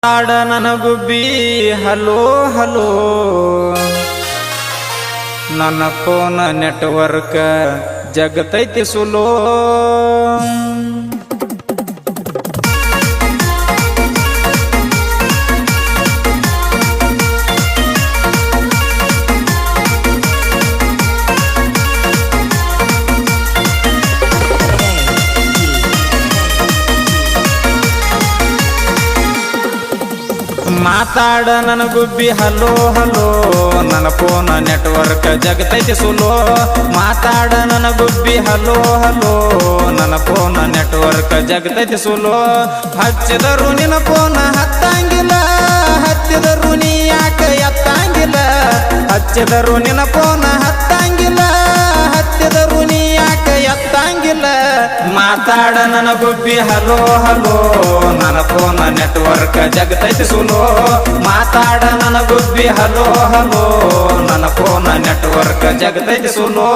ಆಡ ನನ್ನ ಗುಬ್ಬಿ hello hello ನನ್ನ ಫೋನ್ ನೆಟ್ವರ್ಕ್ ಜಗತೈತಿ ಸುಲೋ ಮಾತಾಡ ನನ್ನ ಗುಬ್ಬಿ ಹಲೋ ಹಲೋ ನನ್ನ ಫೋನ್ ನೆಟ್ವರ್ಕ್ ಜಗತೈತಿ ಸುಲೋ ಮಾತಾಡ ನನ್ನ ಗುಬ್ಬಿ ಹಲೋ ಹಲೋ ನನ್ನ ಫೋನ್ ನೆಟ್ವರ್ಕ್ ಜಗತೈತಿ ಸುಲೋ ಹಚ್ಚಿದರು ನಿನ್ನ ಫೋನ್ ಹತ್ತಂಗಿಲ್ಲ ಹತ್ತಿದರು ನೀ ಯಾಕೆ ಎತ್ತಂಗಿಲ್ಲ ಹಚ್ಚಿದರು ನಿನ್ನ ಫೋನ್ ಹತ್ತಂಗಿಲ್ಲ ಹತ್ತಿದರು ನೀ ಯಾಕೆ ಎತ್ತಂಗಿಲ್ಲ ಮಾತಾಡ ನನ್ನ ಗುಬ್ಬಿ ಹಲೋ ಹಲೋ ನನ್ನ ಫೋನ್ ನೆಟ್ವರ್ಕ್ ಜಗತೈತಿ ಸುಲೋ ಮಾತಾಡ ನನ್ನ ಗುಬ್ಬಿ ಹಲೋ ಹಲೋ ನನ್ನ ಫೋನ್ ನೆಟ್ವರ್ಕ್ ಜಗತೈತಿ ಸುಲೋ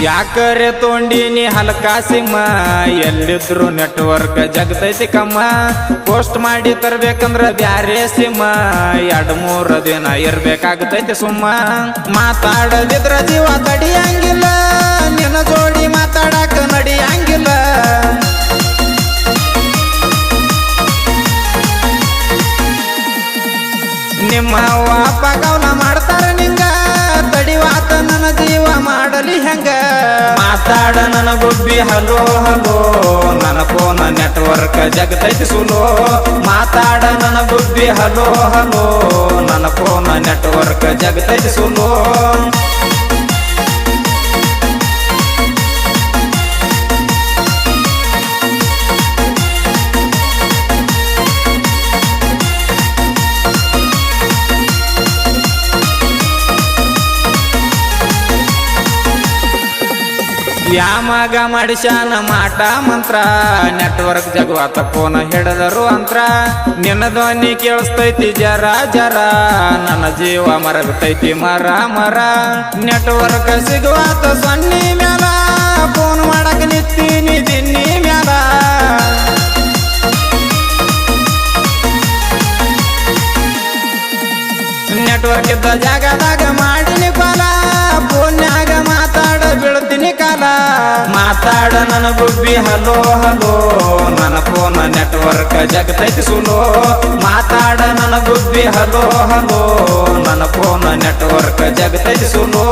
ಯಾಕರೆ ತೊಂಡಿನಿ ಹಲಕಾಸಿಮ್ಮ ಎಲ್ಲಿದ್ರು ನೆಟ್ವರ್ಕ್ ಜಗತೈತಿ ಕಮ್ಮ ಪೋಸ್ಟ್ ಮಾಡಿ ತರ್ಬೇಕಂದ್ರ ಬ್ಯಾರೆ ಸಿಮ್ಮ 2-3 ದಿನ ಇರ್ಬೇಕಾಗತೈತಿ ಸುಮ್ಮ ಮಾತಾಡದಿದ್ರ ಜೀವ ತಡಿಯಂಗಿಲ್ಲ ನಿನ್ನ ಜೋಡಿ ಮಾತಾಡಕ ನಡಿಯಂಗಿಲ್ಲ ನಿಮ್ಮ ಅಪ್ಪ ಗೌನ ಮಾಡ್ತಾರ ನಿಂಗ ತಡಿವಾತ ನನ್ನ ಜೀವ ಮಾಡಲಿ ಹೆಂಗ ಮಾತಾಡ ನನ್ನ ಗುಬ್ಬಿ ಹಲೋ ಹಲೋ ನನ್ನ ಫೋನ್ ನೆಟ್ವರ್ಕ್ ಜಗತೈತಿ ಸುಲೋ ಮಾತಾಡ ನನ್ನ ಗುಬ್ಬಿ ಹಲೋ ಹಲೋ ನನ್ನ ಫೋನ್ ನೆಟ್ವರ್ಕ್ ಜಗತೈತಿ ಸುಲೋ ಯಾಮಗ ಮಾಡಿಸ್ಯಾನ ಮಾಟ ಮಂತ್ರ ನೆಟ್ವರ್ಕ್ ಜಗವಾತ ಫೋನ್ ಹಿಡದರು ಅಂತ್ರ ನಿನ್ನ ಧ್ವನಿ ಕೇಳಿಸ್ತೈತಿ ಜರ ಜರ ನನ್ನ ಜೀವ ಮರಗತೈತಿ ಮರ ಮರ ನೆಟ್ವರ್ಕ್ ಸಿಗುವಾತ ಸೊನ್ನಿ ಮ್ಯಾಲ ಫೋನ್ ಮಾಡಕ್ ನಿತ್ತೀನಿ ದಿನ್ನಿ ಮ್ಯಾಲ ನೆಟ್ವರ್ಕ್ ಇದ್ದ ಜಾಗದಾಗ ಮಾಡಿನಿ ಫಲ ಫೋನ್ಯಾಗ ಮಾತಾಡ ಬೀಳ್ತೀನಿ ಕಾಲ ಮಾತಾಡ ನನ್ನ ಗುಬ್ಬಿ ಹಲೋ ಹಲೋ ನನ್ನ ಫೋನ್ ನೆಟ್ವರ್ಕ್ ಜಗತೈತಿ ಸುಲೋ ಮಾತಾಡ ನನ್ನ ಗುಬ್ಬಿ ಹಲೋ ಹಲೋ ನನ್ನ ಫೋನ್ ನೆಟ್ವರ್ಕ್ ಜಗತೈತಿ ಸುಲೋ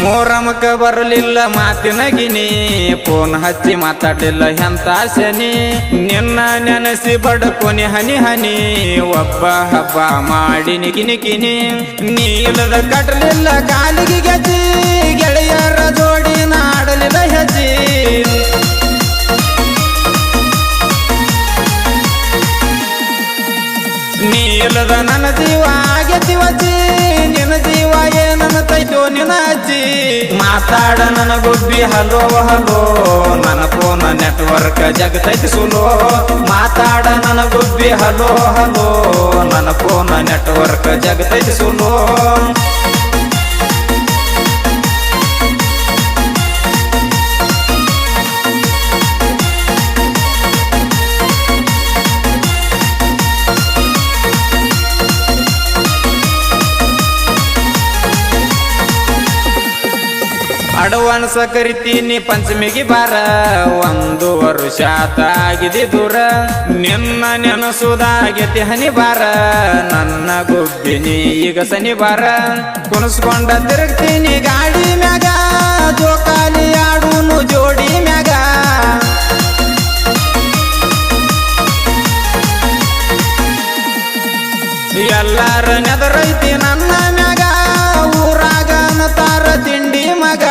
ಮೋರಮಕ ಬರಲಿಲ್ಲ ಮಾತಿನ ಗಿನಿ ಫೋನ್ ಹಚ್ಚಿ ಮಾತಾಡಲಿಲ್ಲ ಎಂತ ಶನಿ ನಿನ್ನ ನೆನಸಿ ಬಡಕೊನಿ ಹನಿ ಹನಿ ಒಬ್ಬ ಹಬ್ಬ ಮಾಡಿ ನಿಗಿನಿ ಕಿನಿ ನೀ ಇಲ್ಲದ ಕಟ್ಟಲಿಲ್ಲ ಕಾಲಿಗೆ ಗೆಜ್ಜಿ ಗೆಳೆಯರ ಜೋಡಿ ನಾಡಲಿಲ್ಲ ಹೆಜ್ಜಿ ನೀ ಇಲ್ಲದ ನನ್ನ ಜೀವ ಆಗೇತಿ ವಜ್ಜಿ ನಿನ್ನ ಜೀವ ಏನನ್ನ ತೈತೋ ನಿನ್ನ ಅಜ್ಜಿ ಮಾತಾಡ ನನ್ನ ಗುಬ್ಬಿ ಹಲೋ ಹಲೋ ನನ್ನ ಫೋನ್ ನೆಟ್ವರ್ಕ್ ಜಗತೈತಿ ಸುಲೋ ಮಾತಾಡ ನನ್ನ ಗುಬ್ಬಿ ಹಲೋ ಹಲೋ ನನ್ನ ಫೋನ್ ನೆಟ್ವರ್ಕ್ ಜಗತೈತಿ ಸುಲೋ ಅಡ್ವಾನ್ಸ್ ಕರಿತೀನಿ ಪಂಚಮಿಗೆ ಬಾರ 1 ವರ್ಷ ಆಗಿದೆ ದೂರ ನಿನ್ನ ನೆನಸುದಾಗೈತಿ ಹನಿ ಬಾರ ನನ್ನ ಗುಬ್ಬಿನಿ ಈಗ ಶನಿವಾರ ಕುಣಿಸ್ಕೊಂಡ ತಿರುಗ್ತೀನಿ ಗಾಡಿ ಮ್ಯಾಗ ಜೋಕಾಲಿ ಆಡುನು ಜೋಡಿ ಮ್ಯಾಗ ಎಲ್ಲಾರ ನೆದರೈತಿ ನನ್ನ ಮ್ಯಾಗ ಊರಾಗ ನತಾರ ತಿಂಡಿ ಮಗ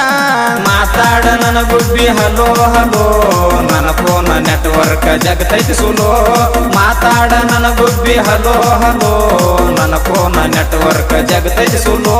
ಮಾತಾಡ ನನ್ನ ಗುಬ್ಬಿ ಹಲೋ ಹಲೋ ನನ್ನ ಫೋನ್ ನೆಟ್ವರ್ಕ್ ಜಗತೈತಿ ಸುಲೋ ಮಾತಾಡ ನನ್ನ ಗುಬ್ಬಿ ಹಲೋ ಹಲೋ ನನ್ನ ಫೋನ್ ನೆಟ್ವರ್ಕ್ ಜಗತೈತಿ ಸುಲೋ